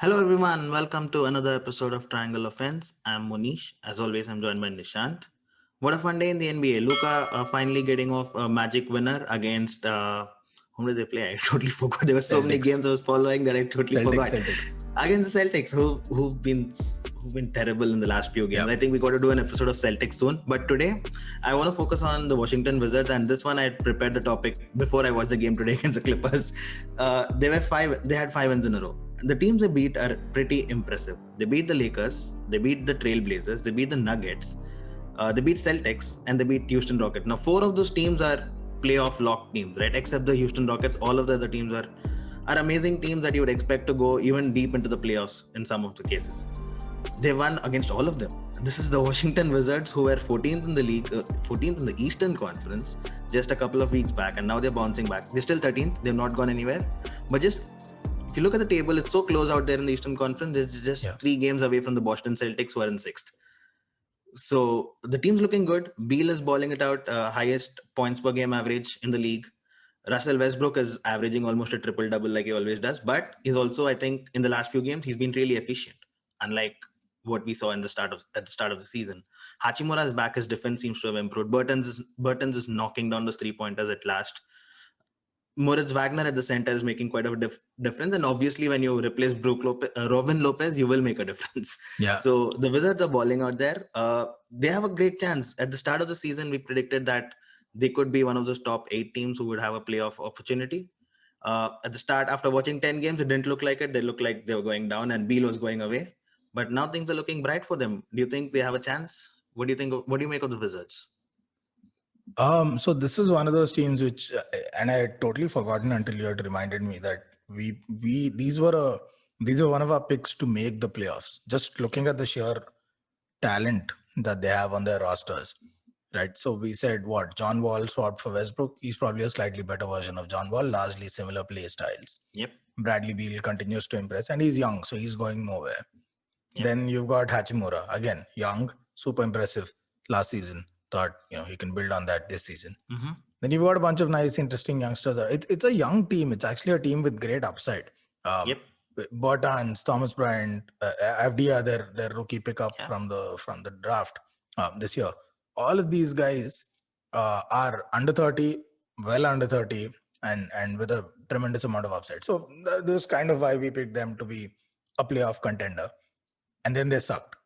Hello everyone, welcome to another episode of Triangle Offense. I'm Monish. As always, I'm joined by Nishant. What a fun day in the NBA. Luca finally getting off a magic winner against whom did they play? I totally forgot. There were so many Celtics. games I was following that I totally forgot. Celtics. Against the Celtics, who've been terrible in the last few games. Yeah. I think we got to do an episode of Celtics soon. But today, I want to focus on the Washington Wizards, and this one I prepared the topic before I watched the game today against the Clippers. They had 5 wins in a row. The teams they beat are pretty impressive. They beat the Lakers, they beat the Trailblazers, they beat the Nuggets, they beat Celtics, and they beat Houston Rockets. Now, four of those teams are playoff locked teams, right? Except the Houston Rockets, all of the other teams are amazing teams that you would expect to go even deep into the playoffs in some of the cases. They won against all of them. This is the Washington Wizards, who were 14th in the league, 14th in the Eastern Conference just a couple of weeks back, and now they're bouncing back. They're still 13th. They've not gone anywhere. But just if you look at the table, it's so close out there in the Eastern Conference. It's just 3 games away from the Boston Celtics, who are in sixth. So the team's looking good. Beal is balling it out, highest points per game average in the league. Russell Westbrook is averaging almost a triple double like he always does, but he's also, I think, in the last few games he's been really efficient, unlike what we saw at the start of the season. Hachimura's back, his defense seems to have improved. Burton's is knocking down those 3 pointers at last. Moritz Wagner at the center is making quite a difference, and obviously when you replace Robin Lopez, you will make a difference. Yeah. So the Wizards are balling out there. They have a great chance. At the start of the season, we predicted that they could be one of those top 8 teams who would have a playoff opportunity. At the start, after watching 10 games, it didn't look like it. They looked like they were going down, and Beal was going away. But now things are looking bright for them. Do you think they have a chance? What do you think? What do you make of the Wizards? So this is one of those teams which, and I had totally forgotten until you had reminded me that these were one of our picks to make the playoffs. Just looking at the sheer talent that they have on their rosters, right? So we said what John Wall swapped for Westbrook. He's probably a slightly better version of John Wall, largely similar play styles. Yep. Bradley Beal continues to impress, and he's young, so he's going nowhere. Yep. Then you've got Hachimura, again, young, super impressive last season. Thought, he can build on that this season. Mm-hmm. Then you've got a bunch of nice, interesting youngsters. It's a young team. It's actually a team with great upside. Yep. Bertans, Thomas Bryant, Avdia, their rookie pickup from the draft this year. All of these guys are under 30, well under 30, and with a tremendous amount of upside. So that's kind of why we picked them to be a playoff contender. And then they sucked.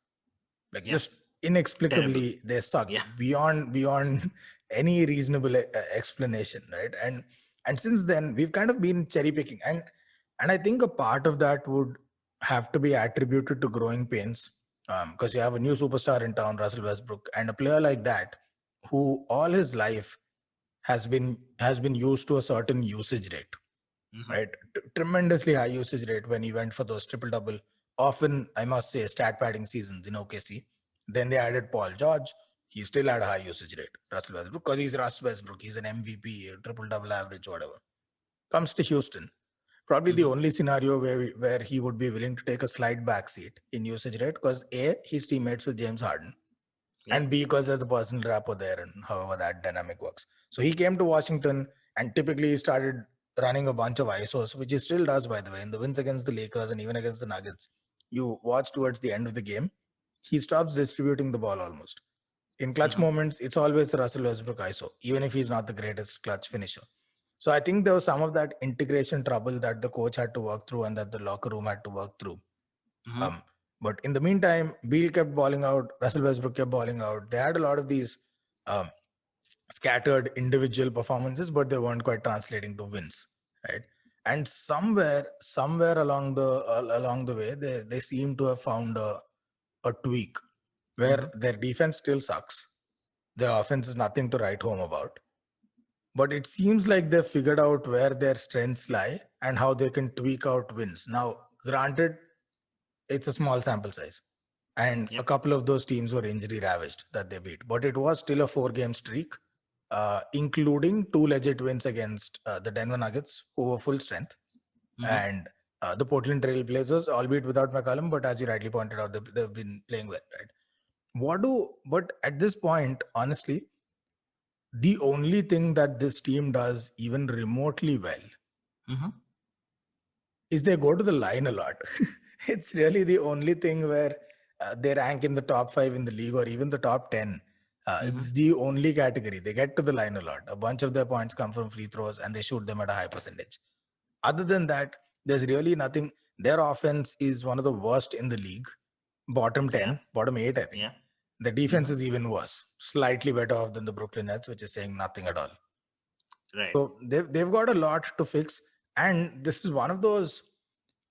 Just inexplicably, terrible. They sucked beyond any reasonable explanation, right? And since then, we've kind of been cherry picking. And I think a part of that would have to be attributed to growing pains, because you have a new superstar in town, Russell Westbrook, and a player like that who all his life has been used to a certain usage rate, right? Tremendously high usage rate when he went for those triple-double, often, I must say, stat padding seasons in OKC. Then they added Paul George. He still had a high usage rate, Russell Westbrook, because he's Russ Westbrook. He's an MVP, a triple-double average, whatever. Comes to Houston. Probably the only scenario where he would be willing to take a slight backseat in usage rate, because A, he's teammates with James Harden, and B, because there's a personal rapport there, and however that dynamic works. So he came to Washington, and typically he started running a bunch of ISOs, which he still does, by the way, in the wins against the Lakers and even against the Nuggets. You watch towards the end of the game, he stops distributing the ball almost. In clutch moments, it's always the Russell Westbrook ISO, even if he's not the greatest clutch finisher. So I think there was some of that integration trouble that the coach had to work through and that the locker room had to work through. But in the meantime, Beal kept balling out, Russell Westbrook kept balling out. They had a lot of these scattered individual performances, but they weren't quite translating to wins, right? And somewhere along the way, they seem to have found a tweak where their defense still sucks. Their offense is nothing to write home about. But it seems like they've figured out where their strengths lie and how they can tweak out wins. Now, granted, it's a small sample size. And a couple of those teams were injury ravaged that they beat. But it was still a 4-game streak, including 2 legit wins against the Denver Nuggets, who were full strength, and the Portland Trail Blazers, albeit without McCollum, but as you rightly pointed out, they've been playing well, right? But at this point, honestly, the only thing that this team does even remotely well is they go to the line a lot. it's really the only thing where they rank in the top 5 in the league or even the top 10. Mm-hmm. It's the only category. They get to the line a lot. A bunch of their points come from free throws and they shoot them at a high percentage. Other than that, there's really nothing. Their offense is one of the worst in the league. Bottom Yeah. 10, bottom 8, I think. Yeah. The defense Mm-hmm. is even worse, slightly better off than the Brooklyn Nets, which is saying nothing at all. Right. So they've got a lot to fix, and this is one of those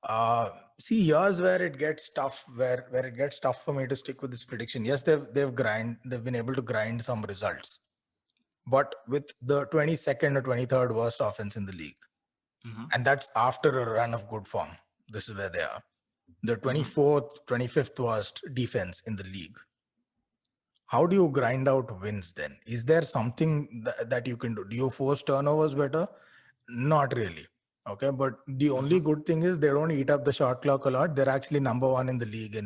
uh, see years where it gets tough, where it gets tough for me to stick with this prediction. Yes, they've been able to grind some results, but with the 22nd or 23rd worst offense in the league, Mm-hmm. and that's after a run of good form. This is where they are. The Mm-hmm. 24th, 25th worst defense in the league. How do you grind out wins then? Is there something that you can do? Do you force turnovers better? Not really. Okay. But the only Mm-hmm. good thing is they don't eat up the shot clock a lot. They're actually number one in the league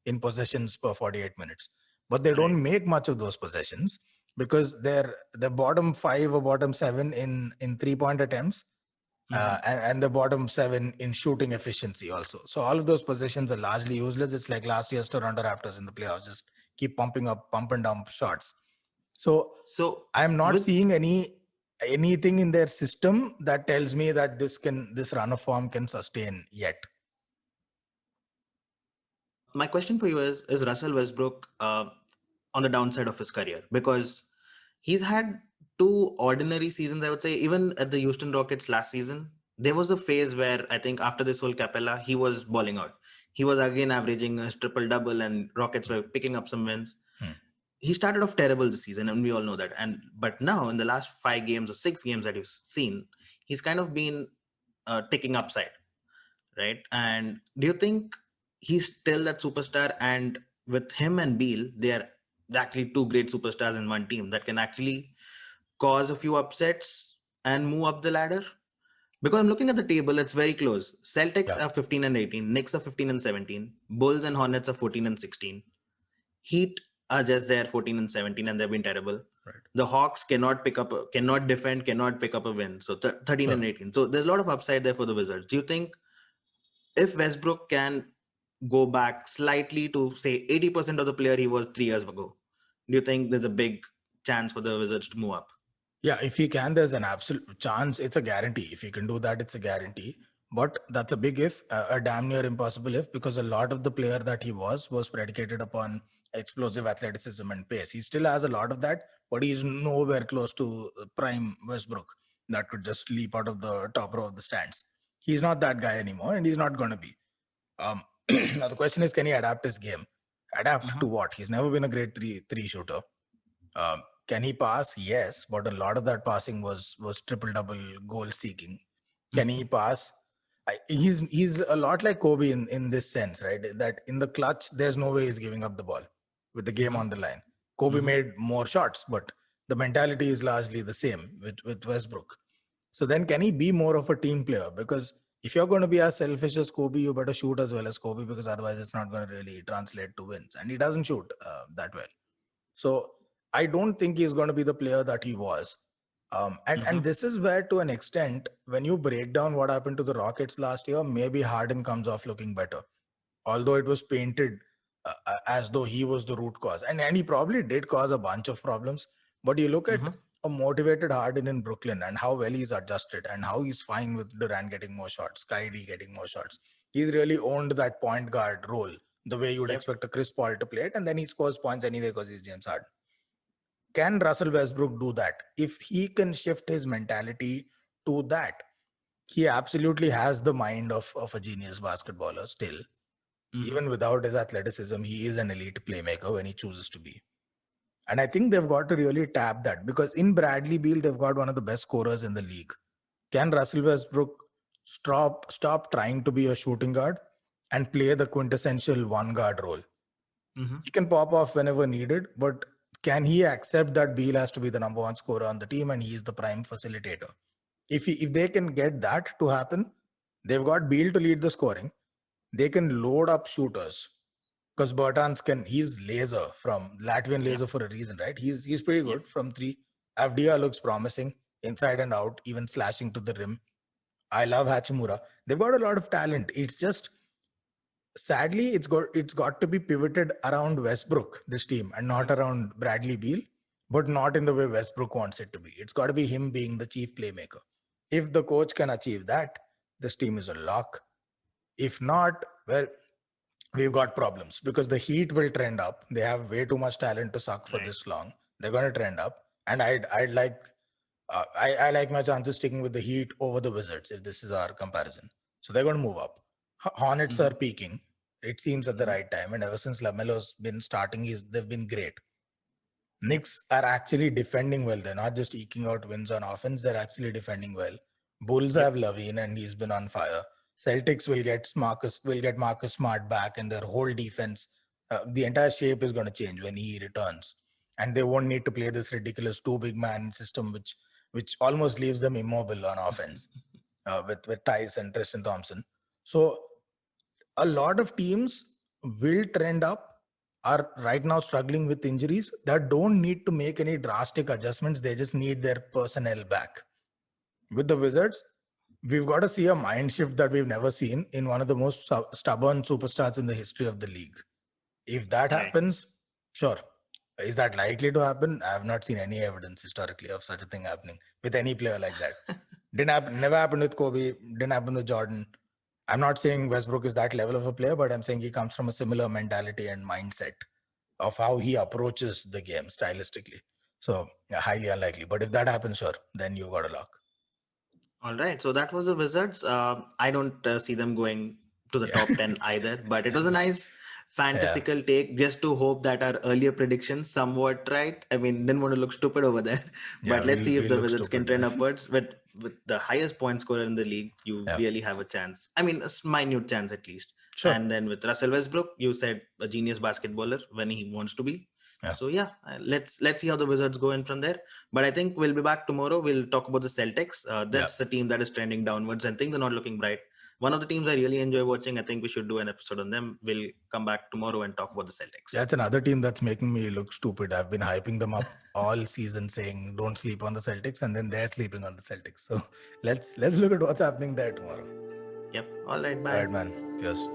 in possessions per 48 minutes. But they Right. don't make much of those possessions because they're bottom 5 or bottom 7 in 3-point attempts, Mm-hmm. and the bottom 7 in shooting efficiency also. So all of those possessions are largely useless. It's like last year's Toronto Raptors in the playoffs, just keep pump and dump shots. So So I'm not with seeing anything in their system that tells me that this run of form can sustain yet. my question for you is Russell Westbrook on the downside of his career? Because he's had two ordinary seasons, I would say. Even at the Houston Rockets last season, there was a phase where I think after this whole Capella, he was balling out. He was again averaging a triple double, and Rockets were picking up some wins. Hmm. He started off terrible this season, and we all know that. And but now in the last 5 games or 6 games that you've seen, he's kind of been ticking upside, right? And do you think he's still that superstar? And with him and Beal, they are actually two great superstars in one team that can actually cause a few upsets and move up the ladder. Because I'm looking at the table, it's very close. Celtics Yeah. are 15 and 18, Knicks are 15 and 17, Bulls and Hornets are 14 and 16. Heat are just there 14 and 17, and they've been terrible. Right. The Hawks cannot defend, cannot pick up a win. So 13 Sure. and 18. So there's a lot of upside there for the Wizards. Do you think if Westbrook can go back slightly to say 80% of the player he was 3 years ago, do you think there's a big chance for the Wizards to move up? Yeah, if he can, there's an absolute chance. It's a guarantee. If he can do that, it's a guarantee. But that's a big if, a damn near impossible if, because a lot of the player that he was predicated upon explosive athleticism and pace. He still has a lot of that, but he's nowhere close to prime Westbrook that could just leap out of the top row of the stands. He's not that guy anymore, and he's not going to be. Um, now the question is, can he adapt his game? Adapt Mm-hmm. to what? He's never been a great three shooter. Can he pass? Yes, but a lot of that passing was triple double goal seeking. Can he pass? He's a lot like Kobe in this sense, right? That in the clutch, there's no way he's giving up the ball with the game Mm-hmm. on the line. Kobe Mm-hmm. made more shots, but the mentality is largely the same with Westbrook. So then, can he be more of a team player? Because if you're going to be as selfish as Kobe, you better shoot as well as Kobe, because otherwise, it's not going to really translate to wins. And he doesn't shoot that well. So I don't think he's going to be the player that he was. And Mm-hmm. this is where, to an extent, when you break down what happened to the Rockets last year, maybe Harden comes off looking better, although it was painted as though he was the root cause, and he probably did cause a bunch of problems. But you look at Mm-hmm. a motivated Harden in Brooklyn and how well he's adjusted and how he's fine with Durant getting more shots, Kyrie getting more shots. He's really owned that point guard role the way you would Yep. expect a Chris Paul to play it, and then he scores points anyway because he's James Harden. Can Russell Westbrook do that? If he can shift his mentality to that, he absolutely has the mind of a genius basketballer still. Mm-hmm. Even without his athleticism, he is an elite playmaker when he chooses to be. And I think they've got to really tap that, because in Bradley Beal, they've got one of the best scorers in the league. Can Russell Westbrook stop trying to be a shooting guard and play the quintessential one guard role? Mm-hmm. He can pop off whenever needed, but can he accept that Beal has to be the number one scorer on the team and he's the prime facilitator? If they can get that to happen, they've got Beal to lead the scoring. They can load up shooters, because he's laser from Latvian Yep. laser for a reason, right? He's pretty Yep. good from three. Avdia looks promising inside and out, even slashing to the rim. I love Hachimura. They've got a lot of talent. It's just sadly, it's got to be pivoted around Westbrook, this team, and not around Bradley Beal, but not in the way Westbrook wants it to be. It's got to be him being the chief playmaker. If the coach can achieve that, this team is a lock. If not, well, we've got problems because the Heat will trend up. They have way too much talent to suck for Right. this long. They're going to trend up, and I'd like I like my chances sticking with the Heat over the Wizards if this is our comparison. So they're going to move up. Hornets are Mm-hmm. peaking. It seems at the right time, and ever since Lamelo's been starting, they've been great. Yeah. Knicks are actually defending well. They're not just eking out wins on offense. They're actually defending well. Bulls Yep. have Lavine, and he's been on fire. Celtics will get Marcus Smart back, and their whole defense, the entire shape is going to change when he returns, and they won't need to play this ridiculous two big man system, which almost leaves them immobile on offense with Tice and Tristan Thompson. So a lot of teams will trend up, are right now struggling with injuries that don't need to make any drastic adjustments. They just need their personnel back. With the Wizards, we've got to see a mind shift that we've never seen in one of the most stubborn superstars in the history of the league. If that Right. happens, sure. Is that likely to happen? I have not seen any evidence historically of such a thing happening with any player like that. Didn't happen, never happened with Kobe, didn't happen with Jordan. I'm not saying Westbrook is that level of a player, but I'm saying he comes from a similar mentality and mindset of how he approaches the game stylistically. So, yeah, highly unlikely. But if that happens, sure, then you got a lock. All right. So that was the Wizards. I don't see them going to the Yeah. top 10 either, but it was a nice Yeah. fantastical take just to hope that our earlier predictions somewhat right. I mean, didn't want to look stupid over there, Yeah. but let's see if We'll the look Wizards can stupid, trend man. upwards with the highest point scorer in the league. You Yeah. really have a chance. I mean, a minute chance at least. Sure. And then with Russell Westbrook, you said a genius basketballer when he wants to be. Yeah. So yeah, let's see how the Wizards go in from there. But I think we'll be back tomorrow. We'll talk about the Celtics. Yeah. That's the team that is trending downwards, and things are not looking bright. One of the teams I really enjoy watching. I think we should do an episode on them. We'll come back tomorrow and talk about the Celtics. That's another team that's making me look stupid. I've been hyping them up all season saying don't sleep on the Celtics, and then they're sleeping on the Celtics. So let's look at what's happening there tomorrow. Yep. All right. All Bye. right, man. Cheers.